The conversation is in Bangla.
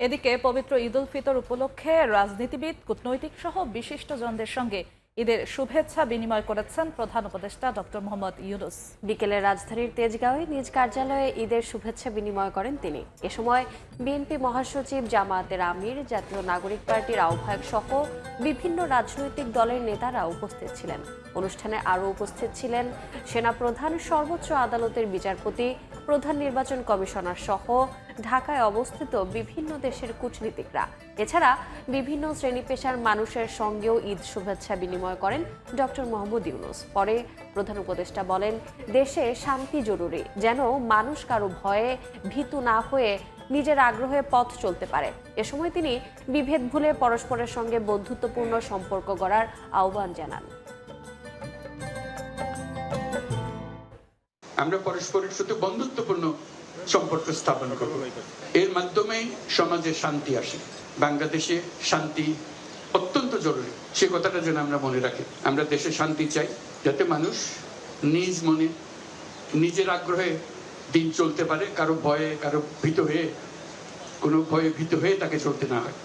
এদিকে পবিত্র ঈদ উল ফিতর উপলক্ষে রাজনীতিবিদ, কূটনৈতিক সহ বিশিষ্টজনদের সঙ্গে ঈদের শুভেচ্ছা বিনিময় করেছেন প্রধান উপদেষ্টা ডক্টর মোহাম্মদ ইউনূস। বিকেলে রাজধানীর তেজগাঁওয়ে নিজ কার্যালয়ে ঈদের শুভেচ্ছা বিনিময় করেন তিনি। এ সময় বিএনপি মহাসচিব, জামায়াতের আমির, জাতীয় নাগরিক পার্টির আহ্বায়ক সহ বিভিন্ন রাজনৈতিক দলের নেতারা উপস্থিত ছিলেন। অনুষ্ঠানে আরও উপস্থিত ছিলেন সেনাপ্রধান, সর্বোচ্চ আদালতের বিচারপতি, প্রধান নির্বাচন কমিশনার সহ ঢাকায় অবস্থিত বিভিন্ন দেশের কূটনীতিকরা। এছাড়া বিভিন্ন শ্রেণী পেশার মানুষের সঙ্গেও ঈদ শুভেচ্ছা বিনিময় করেন ডক্টর মোহাম্মদ ইউনূস। পরে প্রধান উপদেষ্টা বলেন, দেশে শান্তি জরুরি, যেন মানুষ কারো ভয়ে ভীতু না হয়ে নিজের আগ্রহে পথ চলতে পারে। এ সময় তিনি বিভেদ ভুলে পরস্পরের সঙ্গে বন্ধুত্বপূর্ণ সম্পর্ক গড়ার আহ্বান জানান। আমরা পরস্পরের সাথে বন্ধুত্বপূর্ণ সম্পর্ক স্থাপন করব। এর মাধ্যমেই সমাজে শান্তি আসে। বাংলাদেশে শান্তি অত্যন্ত জরুরি, সে কথাটা যেন আমরা মনে রাখি। আমরা দেশে শান্তি চাই, যাতে মানুষ নিজ মনে নিজের আগ্রহে দিন চলতে পারে, কারো ভয়ে ভীত হয়ে তাকে চলতে না হয়।